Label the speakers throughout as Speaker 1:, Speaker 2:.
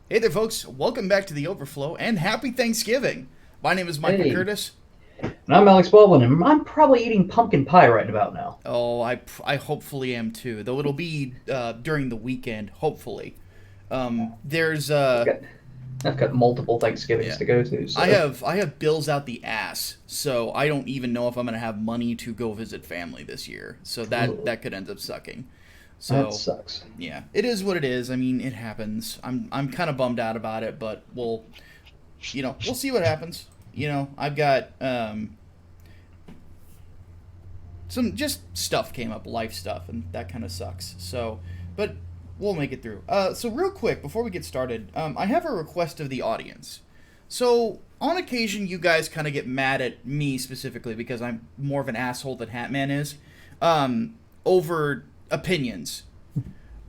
Speaker 1: Hey there, folks. Welcome back to the Overflow, and happy Thanksgiving. My name is Micah
Speaker 2: Hey,
Speaker 1: Curtis.
Speaker 2: and I'm Alex Baldwin, and I'm probably eating pumpkin pie right about now.
Speaker 1: Oh, I hopefully am too, though it'll be during the weekend, hopefully. There's
Speaker 2: I've got I've got multiple Thanksgivings
Speaker 1: yeah,
Speaker 2: to go to,
Speaker 1: I
Speaker 2: so
Speaker 1: have I have bills out the ass, so I don't even know if I'm gonna have money to go visit family this year. So that
Speaker 2: ugh,
Speaker 1: that could end up sucking.
Speaker 2: that
Speaker 1: So
Speaker 2: sucks.
Speaker 1: yeah, it is what it is. I mean, it happens. I'm kind of bummed out about it, but we'll see what happens. I've got some just stuff came up, life stuff, and that kind of sucks. So, but we'll make it through. So real quick before we get started, I have a request of the audience. So on occasion, you guys kind of get mad at me specifically because I'm more of an asshole than Hatman is, over opinions.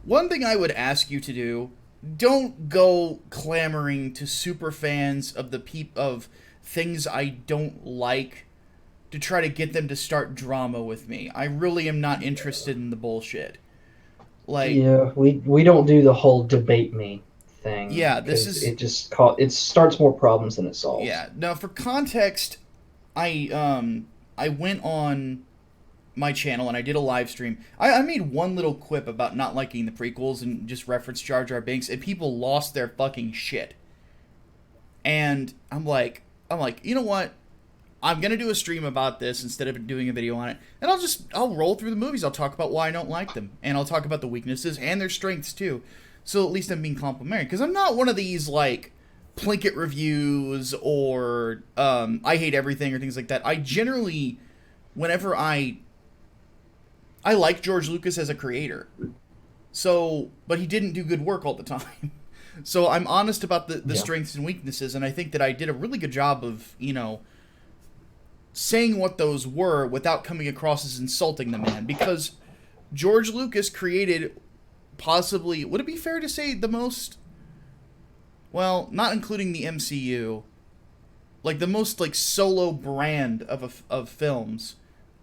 Speaker 1: One thing I would ask you to do: don't go clamoring to super fans of of things I don't like to try to get them to start drama with me. I really am not interested in the bullshit. Like,
Speaker 2: Yeah, we don't do the whole debate me thing
Speaker 1: yeah, this
Speaker 2: because
Speaker 1: is
Speaker 2: it starts more problems than it solves.
Speaker 1: yeah. Now, for context, I went on my channel and I did a live stream. I made one little quip about not liking the prequels and just referenced Jar Jar Binks, and people lost their fucking shit. And I'm like, you know what? I'm gonna do a stream about this instead of doing a video on it, and I'll roll through the movies. I'll talk about why I don't like them, and I'll talk about the weaknesses and their strengths too. So at least I'm being complimentary, because I'm not one of these like Plinkett reviews or I hate everything or things like that. I generally, whenever I like George Lucas as a creator, so but he didn't do good work all the time. So I'm honest about the
Speaker 2: Yeah,
Speaker 1: strengths and weaknesses, and I think that I did a really good job of saying what those were without coming across as insulting the man, because George Lucas created, possibly, would it be fair to say, the most, well, not including the MCU, like the most like solo brand of films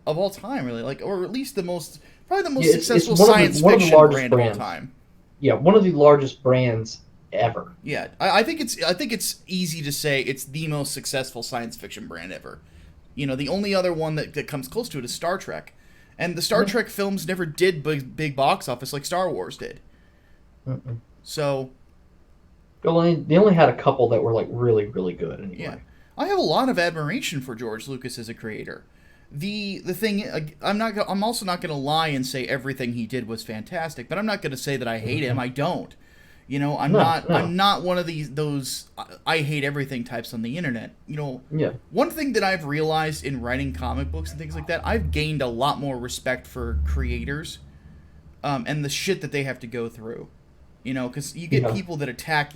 Speaker 1: of all time, really, like, or at least the most, probably the most
Speaker 2: yeah, it's
Speaker 1: successful
Speaker 2: one of the
Speaker 1: science
Speaker 2: one of the
Speaker 1: fiction
Speaker 2: largest
Speaker 1: brand of all
Speaker 2: brands.
Speaker 1: time.
Speaker 2: Yeah, one of the largest brands ever.
Speaker 1: Yeah, I think it's easy to say it's the most successful science fiction brand ever. The only other one that comes close to it is Star Trek. And the Star
Speaker 2: Yeah.
Speaker 1: Trek films never did big box office like Star Wars did.
Speaker 2: Mm-mm.
Speaker 1: So,
Speaker 2: They only had a couple that were like really really good
Speaker 1: yeah.
Speaker 2: anyway.
Speaker 1: I have a lot of admiration for George Lucas as a creator. The thing, I'm also not going to lie and say everything he did was fantastic, but I'm not going to say that I hate him.
Speaker 2: Hmm.
Speaker 1: I don't. I'm
Speaker 2: No,
Speaker 1: not
Speaker 2: no.
Speaker 1: I'm not one of those I hate everything types on the internet.
Speaker 2: Yeah.
Speaker 1: One thing that I've realized in writing comic books and things like that, I've gained a lot more respect for creators, and the shit that they have to go through. Because
Speaker 2: Yeah.
Speaker 1: you get people that attack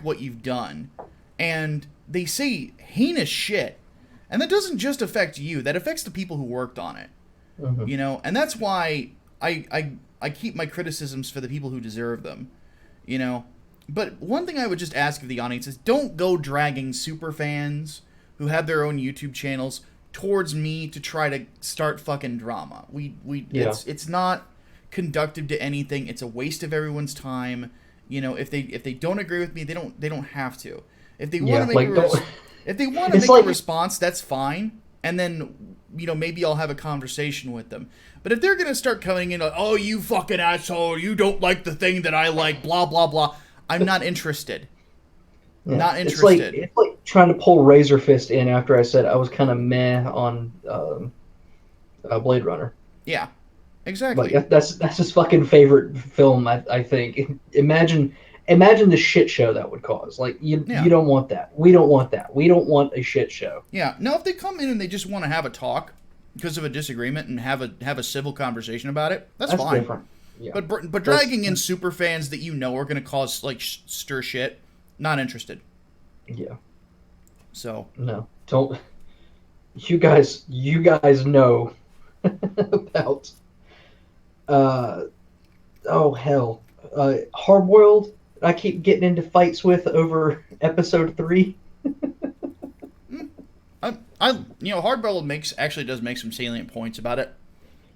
Speaker 1: what you've done, and they say heinous shit, and that doesn't just affect you. That affects the people who worked on it.
Speaker 2: Hmm.
Speaker 1: And that's why I keep my criticisms for the people who deserve them. You know, but one thing I would just ask of the audience is don't go dragging super fans who have their own YouTube channels towards me to try to start fucking drama. We
Speaker 2: Yeah.
Speaker 1: it's not conductive to anything. It's a waste of everyone's time. If they don't agree with me, they don't have to. If they want to
Speaker 2: Yeah.
Speaker 1: make a
Speaker 2: Like don't.
Speaker 1: if they want to
Speaker 2: It's
Speaker 1: make a
Speaker 2: like
Speaker 1: response, that's fine. And then maybe I'll have a conversation with them. But if they're gonna start coming in like, "Oh, you fucking asshole, you don't like the thing that I like," blah blah blah, I'm not interested.
Speaker 2: yeah.
Speaker 1: Not
Speaker 2: It's like
Speaker 1: interested.
Speaker 2: it's like trying to pull Razor Fist in after I said I was kind of meh on Blade Runner.
Speaker 1: Yeah,
Speaker 2: Like
Speaker 1: exactly.
Speaker 2: that's his fucking favorite film. I think. Imagine the shit show that would cause. Like
Speaker 1: Yeah,
Speaker 2: you don't want that. We don't want that. We don't want a shit show.
Speaker 1: yeah. Now, if they come in and they just want to have a talk because of a disagreement and have a civil conversation about it, that's
Speaker 2: That's
Speaker 1: fine.
Speaker 2: different. Yeah.
Speaker 1: But
Speaker 2: That's
Speaker 1: dragging in super fans that are going to cause like stir shit, not interested.
Speaker 2: yeah.
Speaker 1: So
Speaker 2: No. Don't. You guys know about uh oh hell, Hardboiled. I keep getting into fights with over episode 3.
Speaker 1: Hardboiled makes actually does make some salient points about it,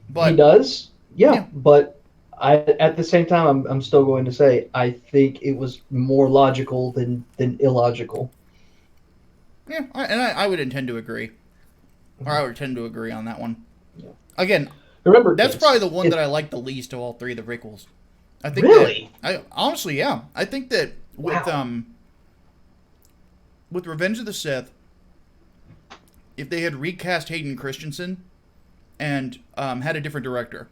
Speaker 2: He
Speaker 1: but
Speaker 2: does, yeah,
Speaker 1: yeah,
Speaker 2: but At the same time, I'm still going to say I think it was more logical than illogical.
Speaker 1: Yeah, I would intend to agree, or I would tend to agree on that one.
Speaker 2: Yeah.
Speaker 1: Again,
Speaker 2: Remember,
Speaker 1: that's probably the one that I like the least of all three of the prequels. I think that
Speaker 2: really
Speaker 1: I honestly, yeah, I think that
Speaker 2: wow.
Speaker 1: with Revenge of the Sith, if they had recast Hayden Christensen and had a different director,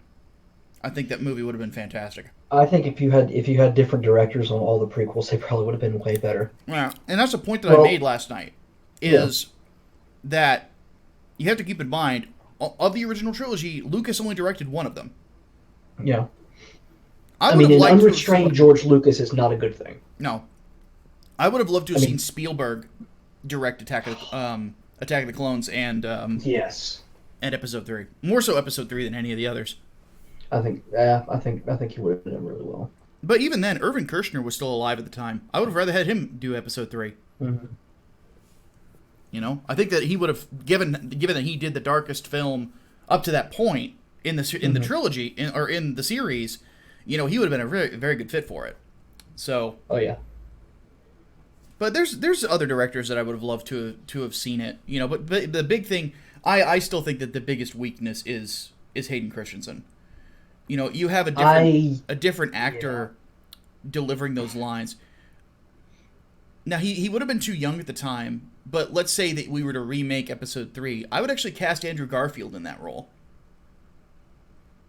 Speaker 1: I think that movie would have been fantastic.
Speaker 2: I think if you had different directors on all the prequels, they probably would have been way better.
Speaker 1: Yeah, and that's the point that I made
Speaker 2: Well,
Speaker 1: last night.
Speaker 2: yeah,
Speaker 1: Is that you have to keep in mind of the original trilogy, Lucas only directed one of them.
Speaker 2: yeah.
Speaker 1: I
Speaker 2: I
Speaker 1: would
Speaker 2: mean,
Speaker 1: have
Speaker 2: an
Speaker 1: liked to have
Speaker 2: unrestrained
Speaker 1: seen
Speaker 2: George Lucas is not a good thing.
Speaker 1: no. I would have loved to
Speaker 2: I
Speaker 1: have seen
Speaker 2: mean,
Speaker 1: Spielberg direct Attack of the Clones
Speaker 2: yes.
Speaker 1: and Episode 3. More so Episode 3 than any of the others.
Speaker 2: I think he would have done really well.
Speaker 1: But even then, Irvin Kershner was still alive at the time. I would have rather had him do Episode 3.
Speaker 2: Mm-hmm.
Speaker 1: You know, I think that he would have given that he did the darkest film up to that point in the
Speaker 2: Mm-hmm.
Speaker 1: trilogy or in the series. You know, he would have been a very very good fit for it. So,
Speaker 2: Oh yeah.
Speaker 1: but there's other directors that I would have loved to have seen it. You know, but the big thing, I still think that the biggest weakness is Hayden Christensen. You know, you have
Speaker 2: I
Speaker 1: a different
Speaker 2: yeah.
Speaker 1: actor delivering those lines. Now he would have been too young at the time, but let's say that we were to remake Episode 3, I would actually cast Andrew Garfield in that role.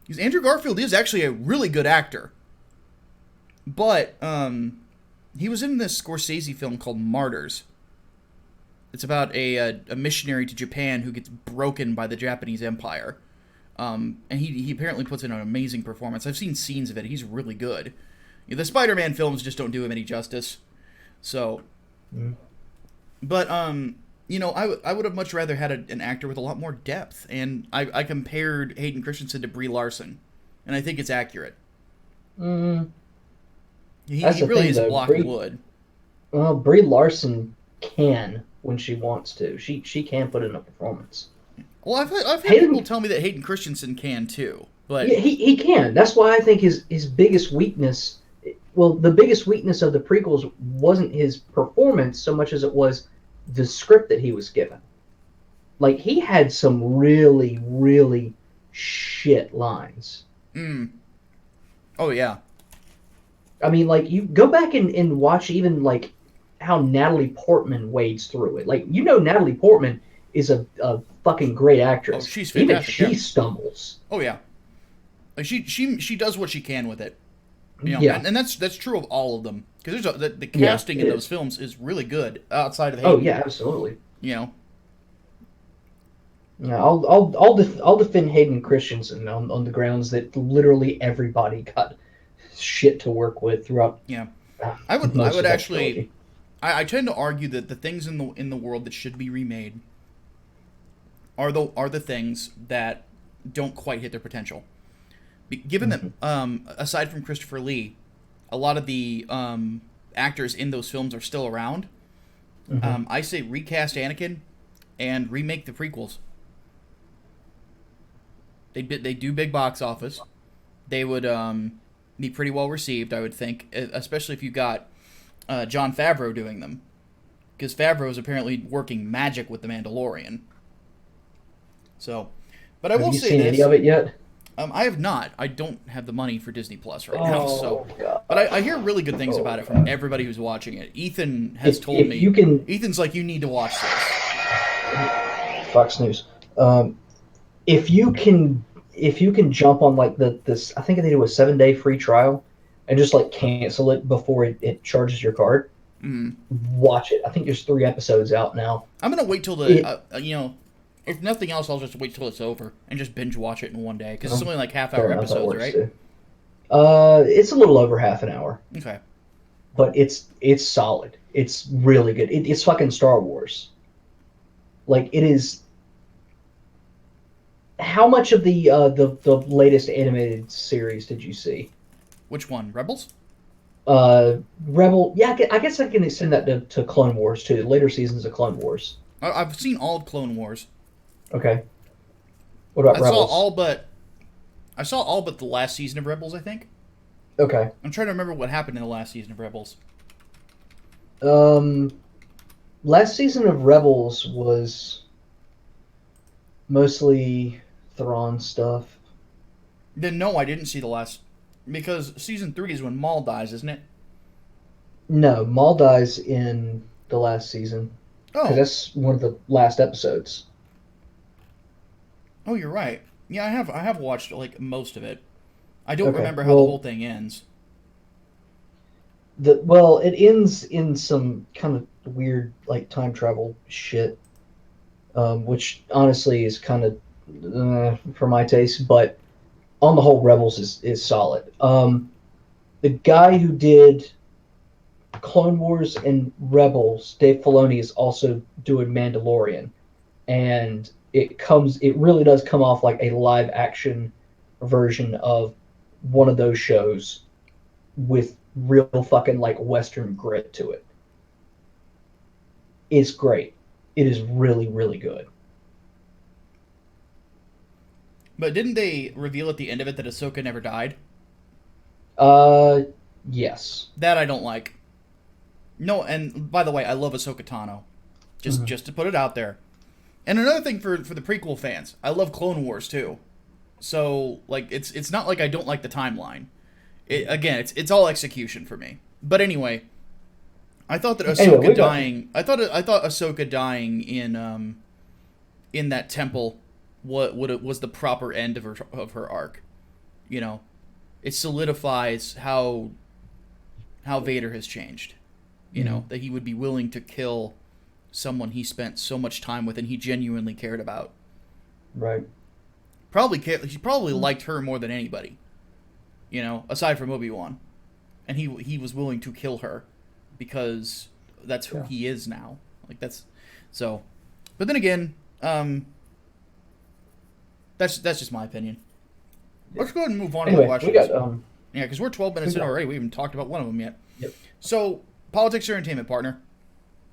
Speaker 1: Because Andrew Garfield is actually a really good actor. But he was in this Scorsese film called Martyrs. It's about a missionary to Japan who gets broken by the Japanese Empire. And he apparently puts in an amazing performance. I've seen scenes of it. He's really good. You know, the Spider-Man films just don't do him any justice. So,
Speaker 2: Mm.
Speaker 1: but you know, I would have much rather had an actor with a lot more depth. And I compared Hayden Christensen to Brie Larson, and I think it's accurate.
Speaker 2: Mm, that's
Speaker 1: He
Speaker 2: the
Speaker 1: really
Speaker 2: thing
Speaker 1: is a
Speaker 2: though.
Speaker 1: block of wood.
Speaker 2: Brie Larson can when she wants to. She can put in a performance.
Speaker 1: Well, I've had people
Speaker 2: Hayden,
Speaker 1: tell me that Hayden Christensen can too, but
Speaker 2: yeah, he can. That's why I think his biggest weakness. Well, the biggest weakness of the prequels wasn't his performance so much as it was the script that he was given. Like he had some really really shit lines.
Speaker 1: mm, oh yeah,
Speaker 2: I mean, like you go back and watch even like how Natalie Portman wades through it. Like Natalie Portman is a fucking great
Speaker 1: oh
Speaker 2: actress.
Speaker 1: she's
Speaker 2: Even
Speaker 1: fantastic, yeah,
Speaker 2: she stumbles.
Speaker 1: oh yeah, like she does what she can with it, you know,
Speaker 2: Yeah,
Speaker 1: and that's true of all of them because the
Speaker 2: yeah,
Speaker 1: casting
Speaker 2: it
Speaker 1: in those
Speaker 2: is.
Speaker 1: films is really good outside of
Speaker 2: Oh
Speaker 1: Hayden,
Speaker 2: yeah, absolutely.
Speaker 1: you know,
Speaker 2: Yeah, I'll defend Hayden Christensen on the grounds that literally everybody got shit to work with throughout
Speaker 1: yeah.
Speaker 2: uh,
Speaker 1: I
Speaker 2: most
Speaker 1: would
Speaker 2: of that
Speaker 1: actually
Speaker 2: trilogy.
Speaker 1: I tend to argue that the things in the world that should be remade are the things that don't quite hit their potential. Given that,
Speaker 2: Mm-hmm.
Speaker 1: aside from Christopher Lee, a lot of the actors in those films are still around.
Speaker 2: Mm-hmm.
Speaker 1: I say recast Anakin and remake the prequels. They do big box office. They would be pretty well received, I would think, especially if you got Jon Favreau doing them, because Favreau is apparently working magic with the Mandalorian. So, but I
Speaker 2: Have
Speaker 1: will
Speaker 2: you
Speaker 1: say
Speaker 2: seen any
Speaker 1: this:
Speaker 2: of it yet?
Speaker 1: I have not. I don't have the money for Disney Plus right now. So,
Speaker 2: Oh god.
Speaker 1: but I hear really good things
Speaker 2: Oh
Speaker 1: about it from
Speaker 2: god.
Speaker 1: everybody who's watching it. Ethan has told
Speaker 2: If you
Speaker 1: me.
Speaker 2: can,
Speaker 1: Ethan's like, you need to watch this.
Speaker 2: Fox News. Um, if you can jump on like this, I think they do a 7-day free trial, and just like cancel it before it charges your card.
Speaker 1: Mm.
Speaker 2: Watch it. I think there's 3 episodes out now.
Speaker 1: I'm gonna wait till
Speaker 2: It
Speaker 1: you know, if nothing else, I'll just wait till it's over and just binge watch it in one day because it's
Speaker 2: um,
Speaker 1: only like half
Speaker 2: fair
Speaker 1: hour
Speaker 2: enough, that
Speaker 1: episodes,
Speaker 2: works
Speaker 1: right?
Speaker 2: too. It's a little over half an hour,
Speaker 1: Okay.
Speaker 2: but it's solid. It's really good. It's fucking Star Wars. Like it is. How much of the latest animated series did you see?
Speaker 1: Which one? Rebels?
Speaker 2: Rebel. Yeah, I guess I can extend that to Clone Wars too. The later seasons of Clone Wars.
Speaker 1: I've seen all of Clone Wars.
Speaker 2: Okay. What about
Speaker 1: I saw
Speaker 2: Rebels?
Speaker 1: all but I saw all but the last season of Rebels, I think.
Speaker 2: Okay.
Speaker 1: I'm trying to remember what happened in the last season of Rebels.
Speaker 2: Um, Last season of Rebels was mostly Thrawn stuff.
Speaker 1: Then no, I didn't see the last, because season 3 is when Maul dies, isn't it?
Speaker 2: No, Maul dies in the last season because
Speaker 1: Oh,
Speaker 2: that's one of the last episodes.
Speaker 1: oh, you're right. Yeah, I have watched like most of it. I don't
Speaker 2: Okay.
Speaker 1: remember how the whole
Speaker 2: Well,
Speaker 1: thing ends.
Speaker 2: it ends in some kind of weird like time travel shit, which honestly is kind of for my taste. But on the whole, Rebels is solid. The guy who did Clone Wars and Rebels, Dave Filoni, is also doing Mandalorian, and it really does come off like a live action version of one of those shows with real fucking like Western grit to it. It's great. It is really, really good.
Speaker 1: But didn't they reveal at the end of it that Ahsoka never died?
Speaker 2: Uh, yes.
Speaker 1: That I don't like. No, and by the way, I love Ahsoka Tano. Just
Speaker 2: Mhm.
Speaker 1: just to put it out there. And another thing for the prequel fans, I love Clone Wars too. So like it's not like I don't like the timeline. Again, it's all execution for me. But anyway, I thought that
Speaker 2: Anyway,
Speaker 1: Ahsoka
Speaker 2: we got
Speaker 1: dying. I thought Ahsoka dying in that temple what was the proper end of her arc. You know, it solidifies how Vader has changed. You know,
Speaker 2: Mhm.
Speaker 1: that he would be willing to kill someone he spent so much time with and he genuinely cared about.
Speaker 2: Right.
Speaker 1: He probably liked her more than anybody. You know, aside from Obi-Wan, and he was willing to kill her because that's who
Speaker 2: Yeah.
Speaker 1: he is now. Like that's so. But then again, that's just my opinion.
Speaker 2: Yeah.
Speaker 1: Let's go ahead and move on to the
Speaker 2: Anyway, we got
Speaker 1: questions. Yeah, because we're 12
Speaker 2: we
Speaker 1: minutes in
Speaker 2: got
Speaker 1: already. We haven't talked about one of them yet.
Speaker 2: yep.
Speaker 1: So, politics or entertainment, partner?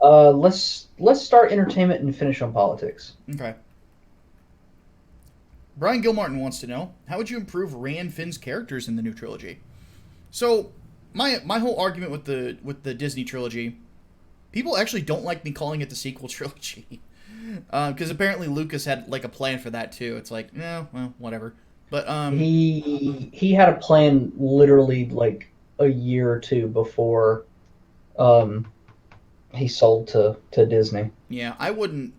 Speaker 2: Let's start entertainment and finish on politics.
Speaker 1: Okay. Brian Gilmartin wants to know, how would you improve Rey and Finn's characters in the new trilogy? So, my whole argument with the Disney trilogy, people actually don't like me calling it the sequel trilogy, because apparently Lucas had like a plan for that too. It's like, no, well, whatever. But
Speaker 2: He had a plan literally like a year or two before um he sold to Disney.
Speaker 1: yeah, I wouldn't,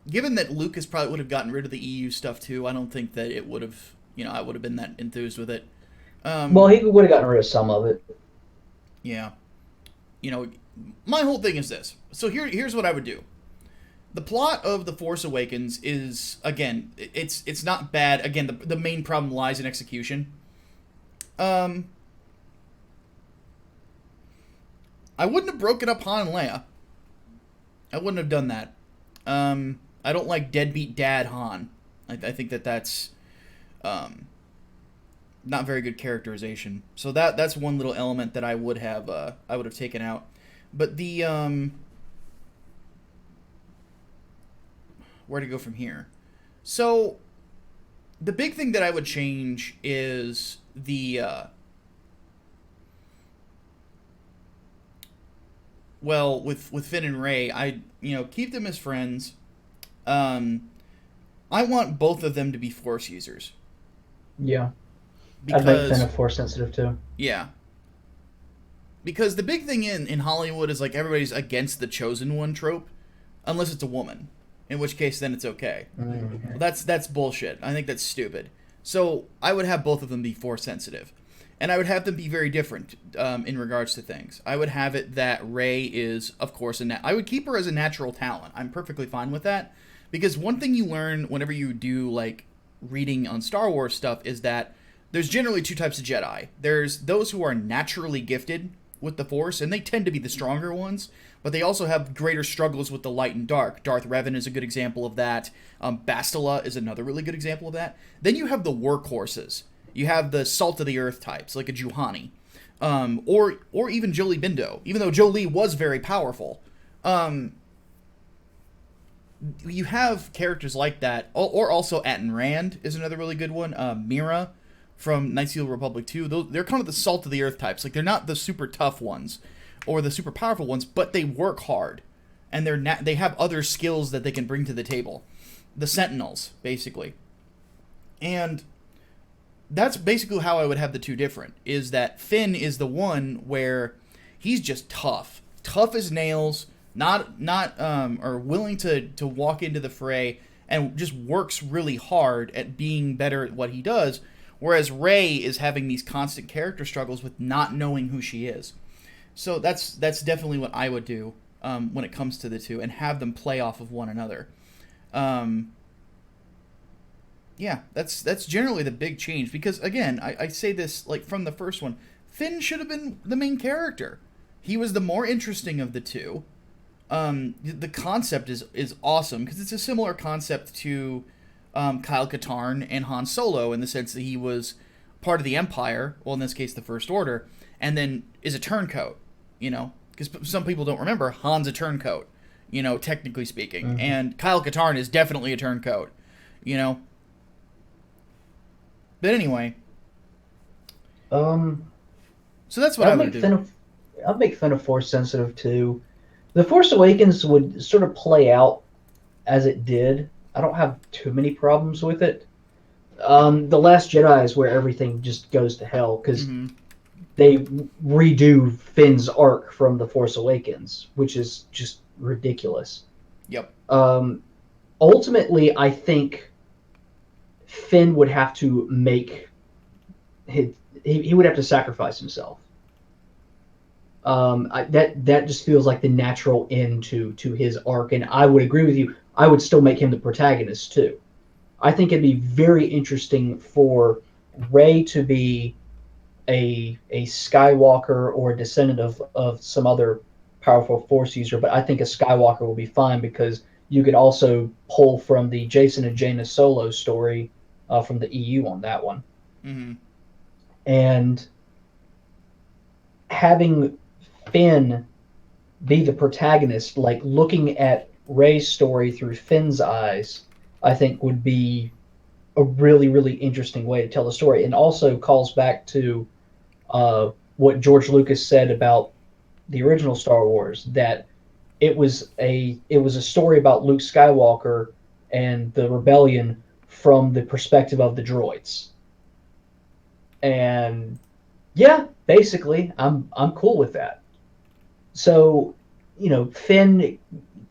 Speaker 1: given that Lucas probably would have gotten rid of the EU stuff too. I don't think that it would have, I would have been that enthused with it.
Speaker 2: Well,
Speaker 1: Um,
Speaker 2: he would have gotten rid of some of it.
Speaker 1: yeah, you know, my whole thing is this. So here's what I would do. The plot of The Force Awakens is, again, it's not bad. Again, the main problem lies in execution. Um, I wouldn't have broken up Han and Leia. I wouldn't have done that. I don't like deadbeat dad Han. I think that's um, not very good characterization. So that's one little element that I would have taken out. But the where to go from here? So the big thing that I would change is the well, with Finn and Rey, I keep them as friends. Um, I want both of them to be Force users
Speaker 2: Yeah, I'd make Finn a
Speaker 1: because
Speaker 2: force sensitive too.
Speaker 1: yeah, because the big thing in Hollywood is like everybody's against the chosen one trope, unless it's a woman, in which case then it's okay.
Speaker 2: Mhm.
Speaker 1: That's bullshit. I think that's stupid. So I would have both of them be Force sensitive, and I would have them be very different in regards to things. I would have it that Rey is, of course, I would keep her as a natural talent. I'm perfectly fine with that, because one thing you learn whenever you do like reading on Star Wars stuff is that there's generally two types of Jedi. There's those who are naturally gifted with the Force, and they tend to be the stronger ones, but they also have greater struggles with the light and dark. Darth Revan is a good example of that. Bastila is another really good example of that. Then you have the workhorses. You have the salt of the earth types, like a Juhani, or even Jolie Bindo. Even though Jolie was very powerful, you have characters like that, or also Atten Rand is another really good one. Mira from Knights of the Old Republic 2. They're kind of the salt of the earth types. Like, they're not the super tough ones or the super powerful ones, but they work hard, and they have other skills that they can bring to the table. The Sentinels, basically. And that's basically how I would have the two different, is that Finn is the one where he's just tough as nails, not or willing to walk into the fray, and just works really hard at being better at what he does, whereas Rey is having these constant character struggles with not knowing who she is. So that's definitely what I would do when it comes to the two, and have them play off of one another. Yeah, that's generally the big change, because again, I say this like from the first one, Finn should have been the main character. He was the more interesting of the two. The concept is awesome, because it's a similar concept to Kyle Katarn and Han Solo, in the sense that he was part of the Empire, well, in this case the First Order, and then is a turncoat, because some people don't remember, Han's a turncoat, technically speaking,
Speaker 2: Mm-hmm.
Speaker 1: and Kyle Katarn is definitely a turncoat, But anyway,
Speaker 2: Um,
Speaker 1: so that's what I would do.
Speaker 2: I'd make Finn of Force sensitive too. The Force Awakens would sort of play out as it did. I don't have too many problems with it. The Last Jedi is where everything just goes to hell, because
Speaker 1: Mm-hmm.
Speaker 2: they redo Finn's arc from The Force Awakens, which is just ridiculous.
Speaker 1: Yep.
Speaker 2: Ultimately, I think Finn would have to make he would have to sacrifice himself. That just feels like the natural end to his arc, and I would agree with you. I would still make him the protagonist too. I think it'd be very interesting for Rey to be a Skywalker or a descendant of some other powerful Force user, but I think a Skywalker will be fine, because you could also pull from the Jason and Jaina Solo story from the EU on that one.
Speaker 1: Mm-hmm.
Speaker 2: And having Finn be the protagonist, like looking at Rey's story through Finn's eyes, I think would be a really, really interesting way to tell the story, and also calls back to what George Lucas said about the original Star Wars, that it was a story about Luke Skywalker and the rebellion from the perspective of the droids. And yeah, basically, I'm cool with that. So, Finn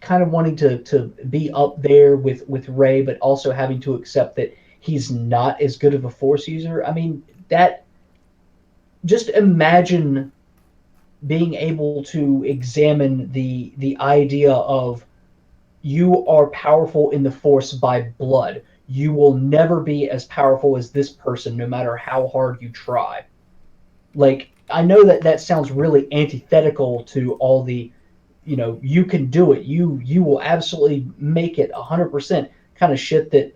Speaker 2: kind of wanting to be up there with Rey, but also having to accept that he's not as good of a Force user. I mean, that just imagine being able to examine the idea of, you are powerful in the Force by blood. You will never be as powerful as this person, no matter how hard you try. Like, I know that sounds really antithetical to all the, you can do it. You will absolutely make it 100% kind of shit that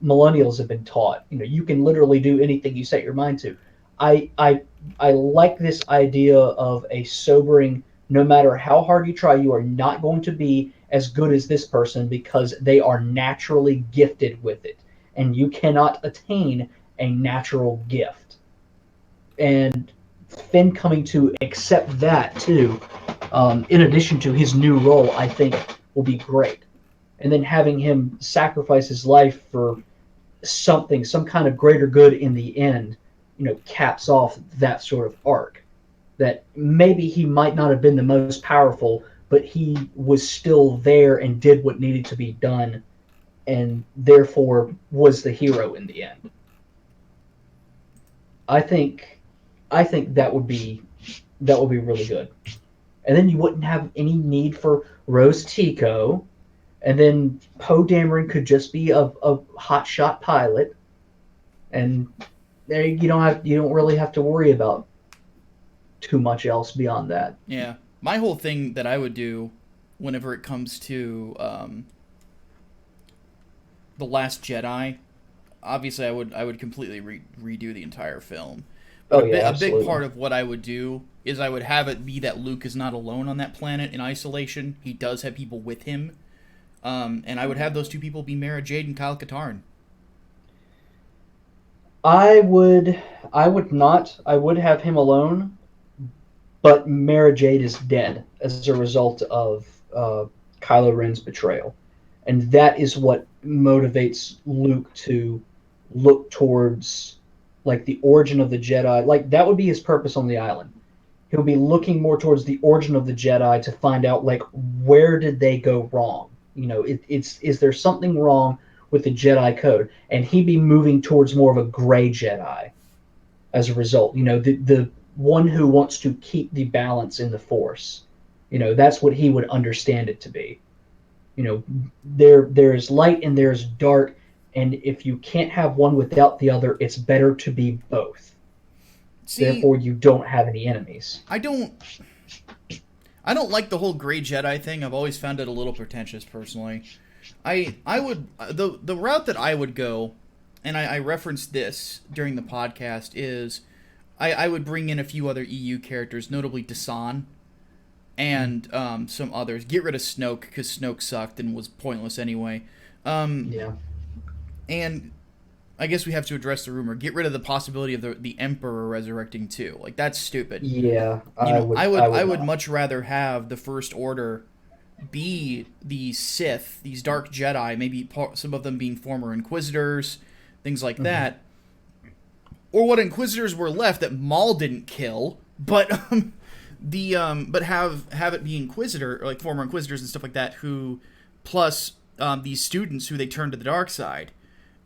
Speaker 2: millennials have been taught. You can literally do anything you set your mind to. I I I like this idea of a sobering. No matter how hard you try, you are not going to be as good as this person, because they are naturally gifted with it, and you cannot attain a natural gift. And Finn coming to accept that too, in addition to his new role, I think will be great. And then having him sacrifice his life for something, some kind of greater good in the end, caps off that sort of arc. That maybe he might not have been the most powerful, but he was still there and did what needed to be done, and therefore was the hero in the end. I think that would be really good. And then you wouldn't have any need for Rose Tico, and then Poe Dameron could just be a hotshot pilot, and there you don't really have to worry about too much else beyond that.
Speaker 1: Yeah. My whole thing that I would do whenever it comes to The Last Jedi, obviously I would completely redo the entire film. But
Speaker 2: Oh yeah,
Speaker 1: a big part
Speaker 2: absolutely.
Speaker 1: of what I would do is I would have it be that Luke is not alone on that planet in isolation. He does have people with him. And I would have those two people be Mara Jade and Kyle Katarn.
Speaker 2: I would not. I would have him alone, but Mara Jade is dead as a result of Kylo Ren's betrayal, and that is what motivates Luke to look towards like the origin of the Jedi. Like that would be his purpose on the island. He'll be looking more towards the origin of the Jedi to find out like where did they go wrong. You know, it's is there something wrong with the Jedi code, and he'd be moving towards more of a gray Jedi as a result. You know, the one who wants to keep the balance in the Force. You know, that's what he would understand it to be. You know, there's light and there's dark, and if you can't have one without the other, it's better to be both.
Speaker 1: See,
Speaker 2: therefore, you don't have any enemies.
Speaker 1: I don't like the whole gray Jedi thing. I've always found it a little pretentious, personally. I would the route that I would go, and I referenced this during the podcast, is I would bring in a few other EU characters, notably Dasan and some others. Get rid of Snoke because Snoke sucked and was pointless anyway.
Speaker 2: Yeah.
Speaker 1: And I guess we have to address the rumor. Get rid of the possibility of the Emperor resurrecting too. Like that's stupid.
Speaker 2: Yeah,
Speaker 1: I would
Speaker 2: not.
Speaker 1: much rather have the First Order be the Sith, these dark Jedi, maybe some of them being former Inquisitors, things like that, or what Inquisitors were left that Maul didn't kill, but but have it be Inquisitor, or like former Inquisitors and stuff like that, who plus these students who they turn to the dark side,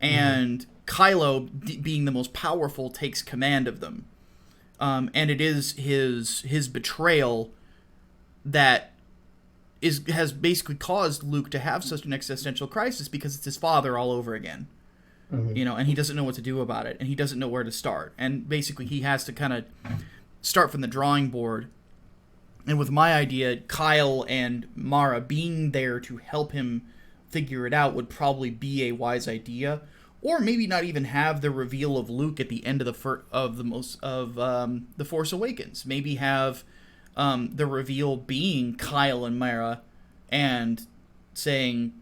Speaker 1: and Kylo being the most powerful takes command of them, and it is his betrayal that has basically caused Luke to have such an existential crisis because it's his father all over again. You know, and he doesn't know what to do about it, and he doesn't know where to start. And basically he has to kind of start from the drawing board. And with my idea, Kyle and Mara being there to help him figure it out would probably be a wise idea. Or maybe not even have the reveal of Luke at the end of the Force Awakens. Maybe have the reveal being Kyle and Mara and saying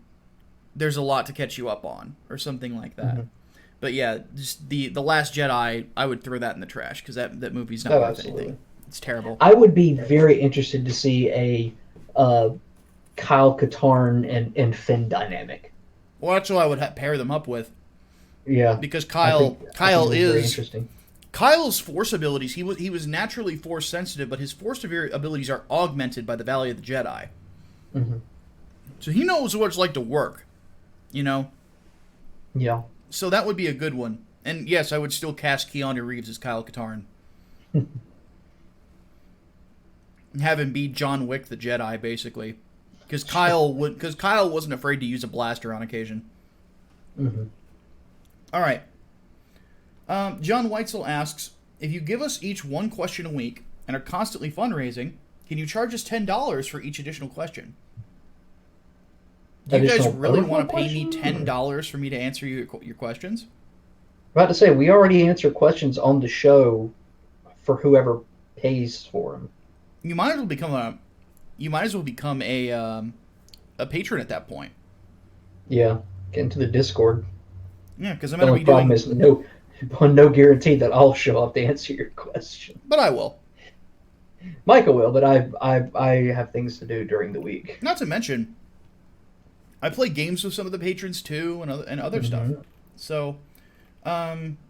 Speaker 1: there's a lot to catch you up on or something like that. But yeah, just the Last Jedi, I would throw that in the trash because that movie's not worth anything. It's terrible.
Speaker 2: I would be very interested to see a Kyle Katarn and Finn dynamic.
Speaker 1: Well, that's what I would pair them up with.
Speaker 2: Yeah,
Speaker 1: because
Speaker 2: I think
Speaker 1: is
Speaker 2: very interesting.
Speaker 1: Kyle's Force abilities. He was naturally Force sensitive, but his Force abilities are augmented by the Valley of the Jedi. So he knows what it's like to work. You know.
Speaker 2: Yeah.
Speaker 1: So that would be a good one. And yes, I would still cast Keanu Reeves as Kyle Katarn. Have him be John Wick the Jedi, basically, because Kyle wasn't afraid to use a blaster on occasion. All right. John Weitzel asks, if you give us each one question a week and are constantly fundraising, can you charge us $10 for each additional question? Do you guys really want to pay me $10 for me to answer your questions?
Speaker 2: I'm about to say, we already answer questions on the show for whoever pays for them.
Speaker 1: You might as well become a patron at that point.
Speaker 2: Yeah, get into the Discord.
Speaker 1: Yeah, because I'm
Speaker 2: the
Speaker 1: going to
Speaker 2: only
Speaker 1: be
Speaker 2: problem
Speaker 1: doing...
Speaker 2: is no guarantee that I'll show up to answer your question.
Speaker 1: But I will.
Speaker 2: Micah will, but I have things to do during the week.
Speaker 1: Not to mention, I play games with some of the patrons too, and other stuff. So,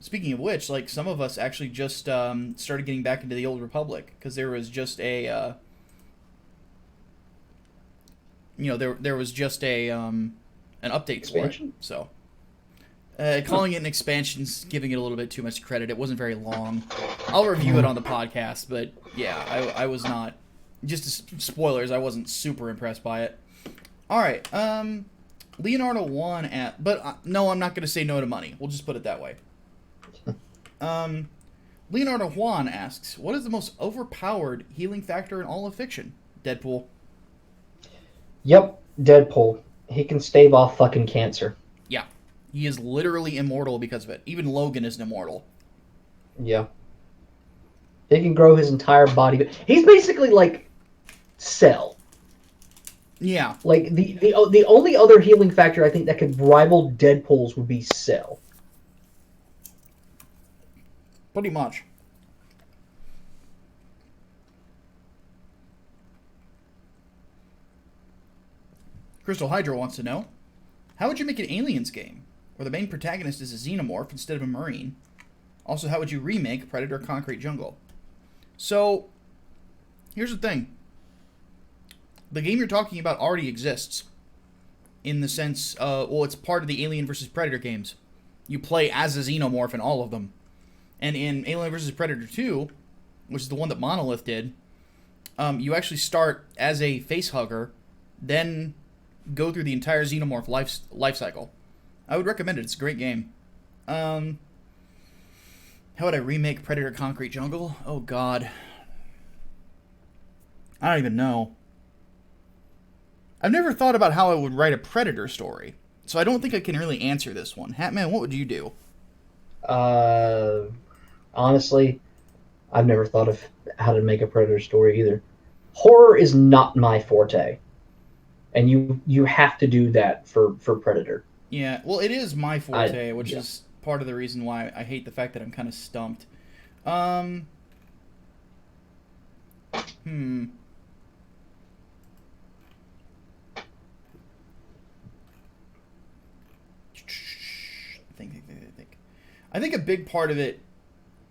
Speaker 1: speaking of which, like some of us actually just started getting back into the Old Republic because there was just a, there was just a an update
Speaker 2: Expansion?
Speaker 1: for it. So, calling it an expansion is giving it a little bit too much credit. It wasn't very long. I'll review it on the podcast, but yeah, I was not. Just spoilers, I wasn't super impressed by it. All right, Leonardo Juan no, I'm not going to say no to money. We'll just put it that way. Leonardo Juan asks, what is the most overpowered healing factor in all of fiction? Deadpool.
Speaker 2: Yep, Deadpool. He can stave off fucking cancer.
Speaker 1: Yeah, he is literally immortal because of it. Even Logan isn't immortal.
Speaker 2: Yeah. He can grow his entire body. He's basically like Cell.
Speaker 1: Yeah,
Speaker 2: Like the only other healing factor I think that could rival Deadpool's would be Cell.
Speaker 1: pretty much. Crystal Hydra wants to know, how would you make an Aliens game where the main protagonist is a xenomorph instead of a marine? Also, how would you remake Predator Concrete Jungle? So, here's the thing. The game you're talking about already exists in the sense, well, it's part of the Alien vs. Predator games. You play as a xenomorph in all of them. And in Alien vs. Predator 2, which is the one that Monolith did, you actually start as a facehugger, then go through the entire xenomorph life cycle. I would recommend it. It's a great game. How would I remake Predator Concrete Jungle? Oh, God. I don't even know. I've never thought about how I would write a Predator story, so I don't think I can really answer this one. Hatman, what would you do?
Speaker 2: Uh, Honestly, I've never thought of how to make a Predator story either. Horror is not my forte, and you have to do that for Predator.
Speaker 1: Yeah, well, it is my
Speaker 2: I
Speaker 1: forte, which
Speaker 2: yeah.
Speaker 1: is part of the reason why I hate the fact that I'm kind of stumped. Um, hmm. Think. I think a big part of it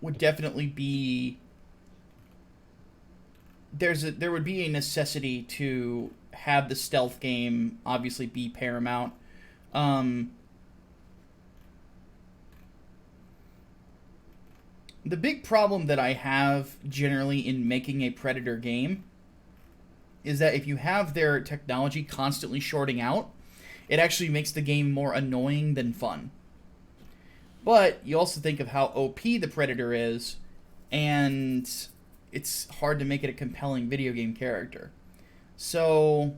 Speaker 1: would definitely be there would be a necessity to have the stealth game obviously be paramount. Um, the big problem that I have generally in making a Predator game is that if you have their technology constantly shorting out, it actually makes the game more annoying than fun. But you also think of how OP the Predator is, and it's hard to make it a compelling video game character. So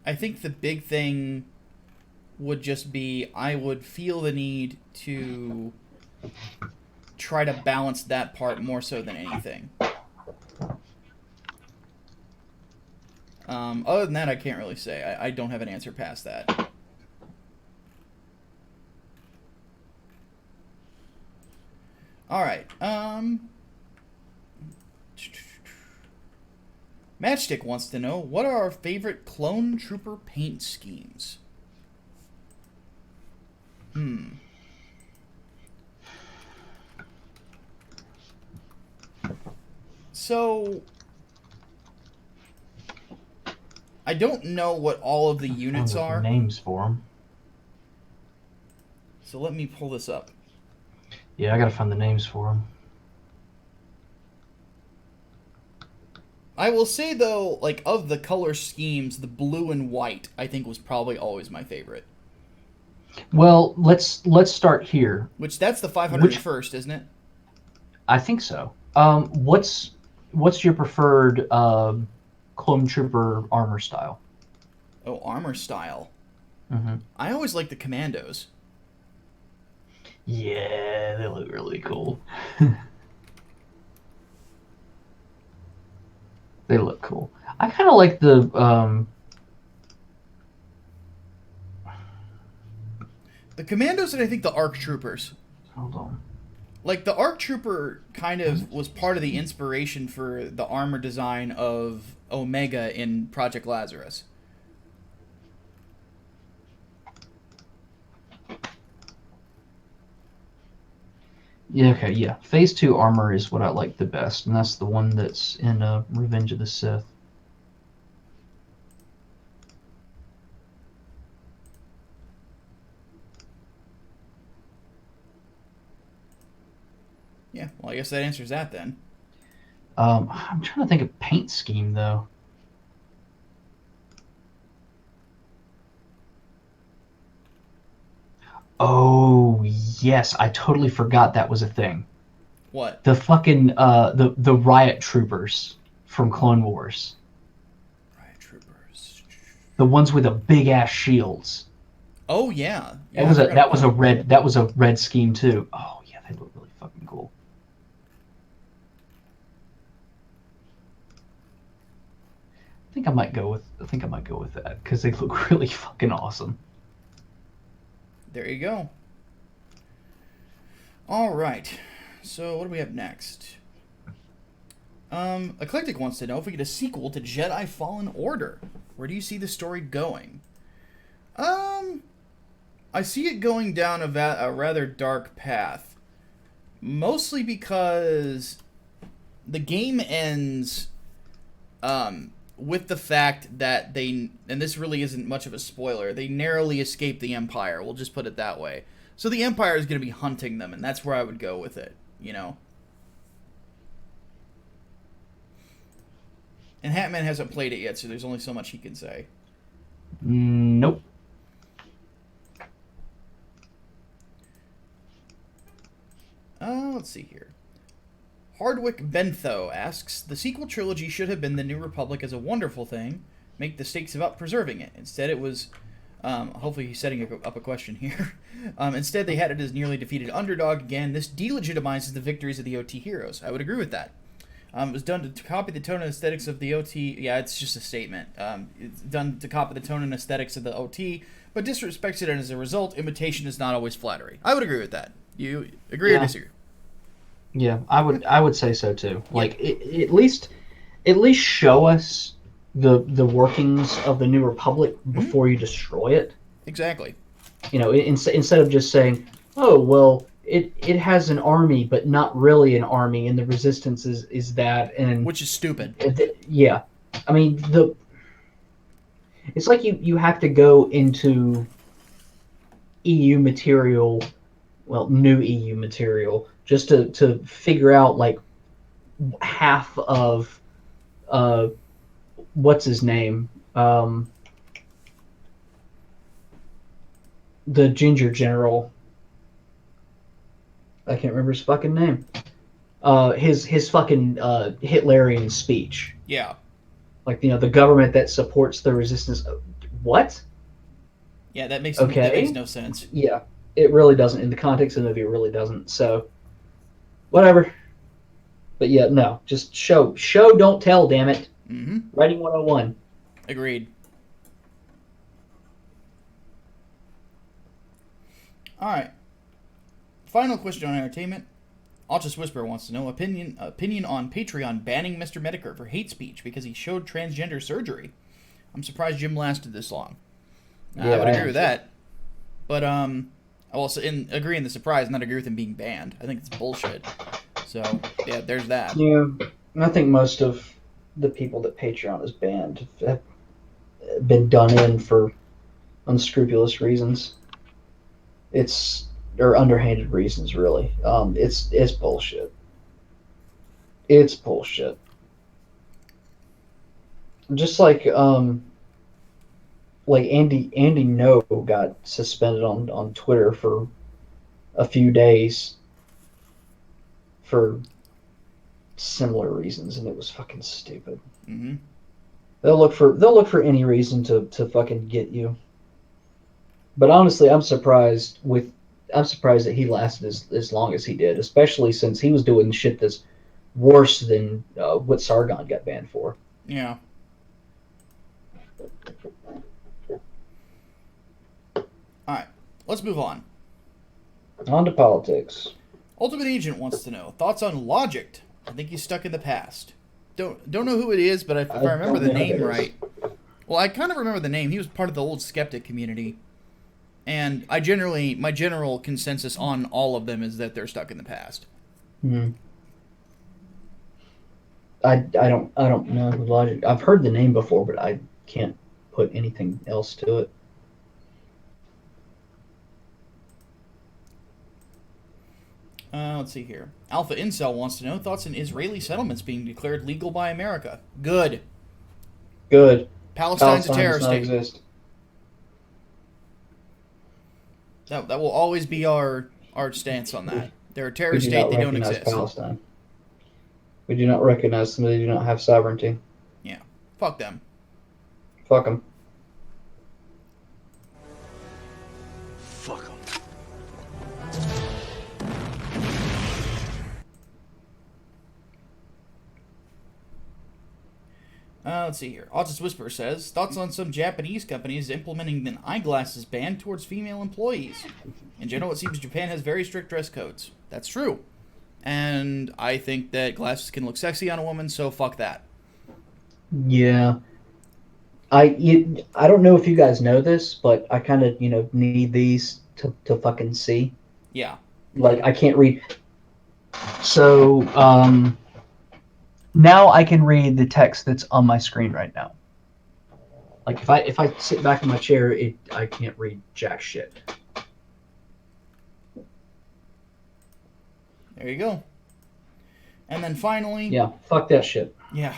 Speaker 1: I think the big thing would just be I would feel the need to try to balance that part more so than anything. Other than that, I can't really say. I don't have an answer past that. All right. Matchstick wants to know, what are our favorite clone trooper paint schemes? So I don't know what all of the units are.
Speaker 2: Names for them.
Speaker 1: So let me pull this up.
Speaker 2: Yeah, I gotta find the names for them.
Speaker 1: I will say though, like of the color schemes, the blue and white I think was probably always my favorite.
Speaker 2: Well, let's start here.
Speaker 1: Which that's the 501st, isn't it?
Speaker 2: I think so. What's your preferred clone trooper armor style?
Speaker 1: Oh, armor style.
Speaker 2: Mm-hmm.
Speaker 1: I always like the commandos.
Speaker 2: Yeah, they look really cool. They look cool. I kind of like
Speaker 1: The commandos and I think the ARC troopers.
Speaker 2: hold on.
Speaker 1: Like the ARC trooper kind of was part of the inspiration for the armor design of Omega in Project Lazarus.
Speaker 2: Yeah, okay, yeah. Phase 2 armor is what I like the best, and that's the one that's in Revenge of the Sith.
Speaker 1: Yeah, well, I guess that answers that then.
Speaker 2: I'm trying to think of paint scheme, though. Oh, yes, I totally forgot that was a thing.
Speaker 1: What?
Speaker 2: The fucking the riot troopers from Clone Wars.
Speaker 1: Riot troopers.
Speaker 2: The ones with the big ass shields.
Speaker 1: Oh yeah,
Speaker 2: That
Speaker 1: yeah.
Speaker 2: was a red scheme too. Oh yeah, they look really fucking cool. I think I might go with that because they look really fucking awesome.
Speaker 1: There you go. All right. So what do we have next? Eclectic wants to know if we get a sequel to Jedi Fallen Order. Where do you see the story going? I see it going down a rather dark path. Mostly because the game ends with the fact that they, and this really isn't much of a spoiler, they narrowly escape the Empire. We'll just put it that way. So the Empire is going to be hunting them, and that's where I would go with it, you know? And Hatman hasn't played it yet, so there's only so much he can say.
Speaker 2: Nope.
Speaker 1: Let's see here. Hardwick Bentho asks, the sequel trilogy should have been the New Republic as a wonderful thing. Make the stakes about preserving it. Instead it was... hopefully he's setting up a question here. Instead they had it as nearly defeated underdog again. This delegitimizes the victories of the OT heroes. I would agree with that. It was done to copy the tone and aesthetics of the OT... Yeah, it's just a statement. It's done to copy the tone and aesthetics of the OT, but disrespects it, and as a result, imitation is not always flattery. I would agree with that. You agree or disagree?
Speaker 2: Yeah, I would say so too. Like at least show us the workings of the New Republic before you destroy it.
Speaker 1: Exactly.
Speaker 2: You know, instead of just saying, "Oh, well, it has an army, but not really an army, and the resistance is that," and
Speaker 1: which is stupid.
Speaker 2: Yeah, I mean it's like you have to go into EU material, well, new EU material, just to figure out like half of what's his name, the ginger general. I can't remember his fucking name. His fucking Hitlerian speech.
Speaker 1: Yeah.
Speaker 2: Like, you know, the government that supports the resistance. What?
Speaker 1: Yeah, that makes no sense.
Speaker 2: Yeah, it really doesn't. In the context of the movie, it really doesn't. So, whatever. But yeah, no, just show, don't tell, damn it.
Speaker 1: Mm-hmm.
Speaker 2: Writing 101.
Speaker 1: Agreed. All right. Final question on entertainment. Autistic Whisperer wants to know opinion on Patreon banning Mr. Medicare for hate speech because he showed transgender surgery. I'm surprised Jim lasted this long. I would agree with that. But I also agree in the surprise, not agree with him being banned. I think it's bullshit. So yeah, there's that.
Speaker 2: Yeah, I think most of the people that Patreon has banned have been done in for unscrupulous reasons. Or underhanded reasons, really. It's bullshit. It's bullshit. Just like Andy No got suspended on Twitter for a few days for similar reasons, and it was fucking stupid.
Speaker 1: Mm-hmm.
Speaker 2: They'll look for any reason to fucking get you. But honestly, I'm surprised that he lasted as long as he did, especially since he was doing shit that's worse than what Sargon got banned for.
Speaker 1: Yeah. Alright, let's move on.
Speaker 2: On to politics.
Speaker 1: Ultimate Agent wants to know thoughts on Logic. I think he's stuck in the past. Don't know who it is, but if I remember the name right. Well, I kind of remember the name. He was part of the old skeptic community. And my general consensus on all of them is that they're stuck in the past.
Speaker 2: I don't know who Logic. I've heard the name before, but I can't put anything else to it.
Speaker 1: Let's see here. Alpha Incel wants to know thoughts on Israeli settlements being declared legal by America. Good. Palestine's a terror state. Exist. That will always be our stance on that. They're a terror state. They don't exist.
Speaker 2: Palestine. We do not recognize them. They do not have sovereignty.
Speaker 1: Yeah. Fuck them.
Speaker 2: Fuck them.
Speaker 3: Fuck them.
Speaker 1: Let's see here. Autist Whisperer says, thoughts on some Japanese companies implementing an eyeglasses ban towards female employees. In general, it seems Japan has very strict dress codes. That's true. And I think that glasses can look sexy on a woman, so fuck that.
Speaker 2: Yeah. I don't know if you guys know this, but I kind of, need these to fucking see.
Speaker 1: Yeah.
Speaker 2: Like, I can't read. So, now I can read the text that's on my screen right now. Like, if I sit back in my chair, I can't read jack shit.
Speaker 1: There you go. And then finally...
Speaker 2: Yeah, fuck that shit.
Speaker 1: Yeah.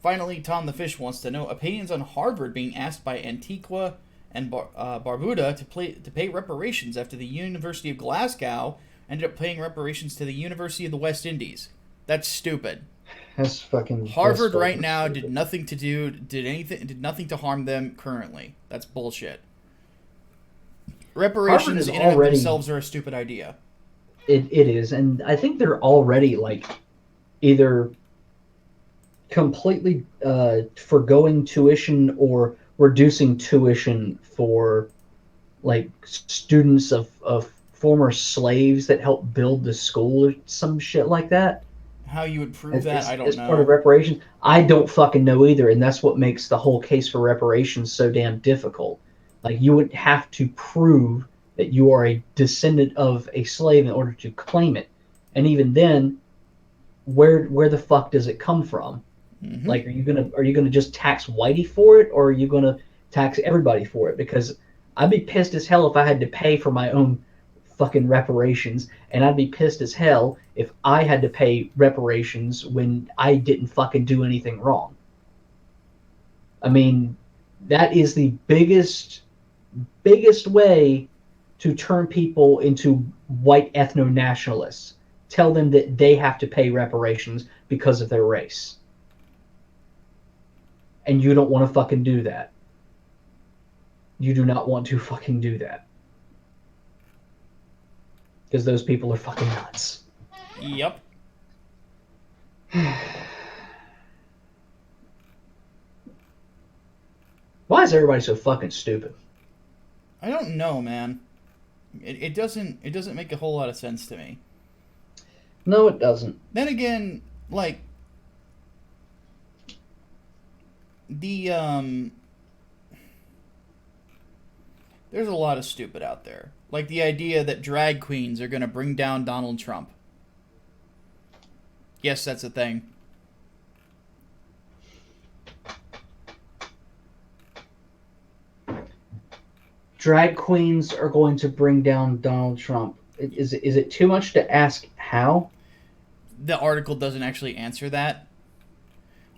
Speaker 1: Finally, Tom the Fish wants to know opinions on Harvard being asked by Antigua and Barbuda to pay reparations after the University of Glasgow ended up paying reparations to the University of the West Indies. That's stupid.
Speaker 2: That's fucking...
Speaker 1: Harvard right now did nothing to harm them currently. That's bullshit. Reparations in and of themselves are a stupid idea.
Speaker 2: It is, and I think they're already, like, either completely forgoing tuition or reducing tuition for, like, students of former slaves that helped build the school or some shit like that.
Speaker 1: How you would prove that, I don't know.
Speaker 2: As part of reparations, I don't fucking know either, and that's what makes the whole case for reparations so damn difficult. Like, you would have to prove that you are a descendant of a slave in order to claim it, and even then, where the fuck does it come from? Mm-hmm. Like, are you gonna just tax Whitey for it, or are you gonna tax everybody for it? Because I'd be pissed as hell if I had to pay for my own fucking reparations, and I'd be pissed as hell if I had to pay reparations when I didn't fucking do anything wrong. I mean, that is the biggest way to turn people into white ethno-nationalists. Tell them that they have to pay reparations because of their race. And you don't want to fucking do that. You do not want to fucking do that. Because those people are fucking nuts.
Speaker 1: Yep.
Speaker 2: Why is everybody so fucking stupid?
Speaker 1: I don't know, man. It doesn't make a whole lot of sense to me.
Speaker 2: No, it doesn't.
Speaker 1: Then again, like there's a lot of stupid out there. Like the idea that drag queens are going to bring down Donald Trump. Yes, that's a thing.
Speaker 2: Drag queens are going to bring down Donald Trump. Is it too much to ask how?
Speaker 1: The article doesn't actually answer that.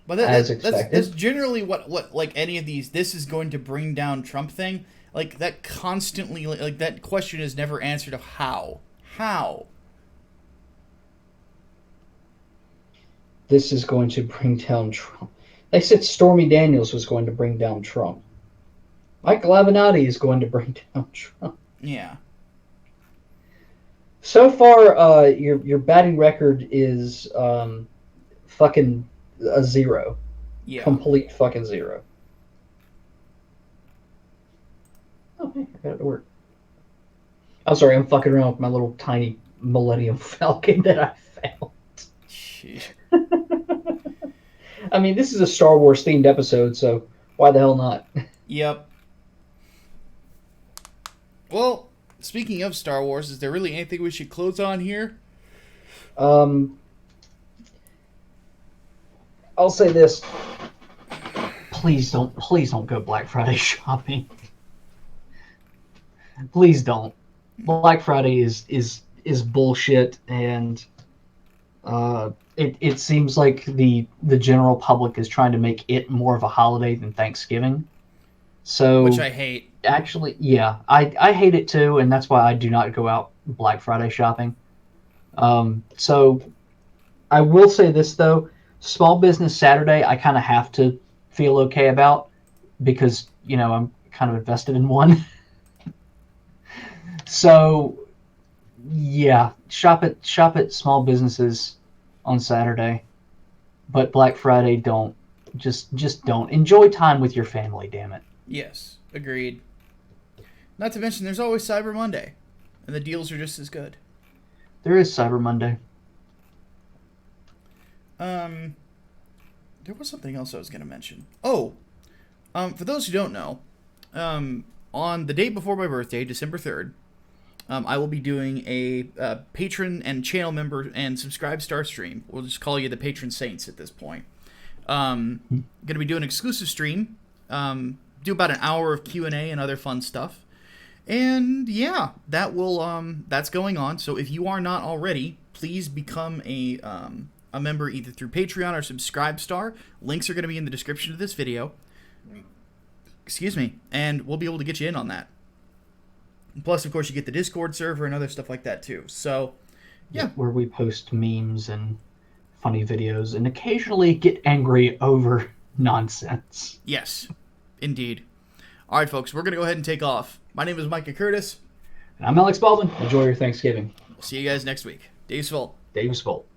Speaker 1: But that's generally what like any of these, this is going to bring down Trump thing. Like that constantly, like that question is never answered of how. How?
Speaker 2: This is going to bring down Trump. They said Stormy Daniels was going to bring down Trump. Michael Avenatti is going to bring down Trump.
Speaker 1: Yeah.
Speaker 2: So far, your batting record is fucking a 0.
Speaker 1: Yeah.
Speaker 2: Complete fucking 0. Oh, hey, I got it to work. I'm sorry, I'm fucking around with my little tiny Millennium Falcon that I found.
Speaker 1: Jeez.
Speaker 2: I mean, this is a Star Wars themed episode, so why the hell not?
Speaker 1: Yep. Well, speaking of Star Wars, is there really anything we should close on here?
Speaker 2: I'll say this. Please don't go Black Friday shopping. Please don't. Black Friday is bullshit, and it seems like the general public is trying to make it more of a holiday than Thanksgiving. So,
Speaker 1: which I hate.
Speaker 2: Actually, yeah, I hate it too, and that's why I do not go out Black Friday shopping. So I will say this though, Small Business Saturday I kind of have to feel okay about because, I'm kind of invested in one. So yeah, shop at small businesses on Saturday, but Black Friday don't Just don't. Enjoy time with your family, damn it.
Speaker 1: Yes, agreed. Not to mention, there's always Cyber Monday, and the deals are just as good.
Speaker 2: There is Cyber Monday.
Speaker 1: There was something else I was going to mention. Oh, for those who don't know, on the date before my birthday, December 3rd, I will be doing a patron and channel member and subscribe star stream. We'll just call you the patron saints at this point. Going to be doing an exclusive stream. Do about an hour of Q&A and other fun stuff. And yeah, that's going on. So if you are not already, please become a member either through Patreon or Subscribe Star. Links are going to be in the description of this video. Excuse me. And we'll be able to get you in on that. And plus, of course, you get the Discord server and other stuff like that too. So, yeah.
Speaker 2: Where we post memes and funny videos and occasionally get angry over nonsense.
Speaker 1: Yes, indeed. All right, folks, we're going to go ahead and take off. My name is Micah Curtis.
Speaker 2: And I'm Alex Baldwin. Enjoy your Thanksgiving.
Speaker 1: We'll see you guys next week. Davis Volt.
Speaker 2: Davis Volt.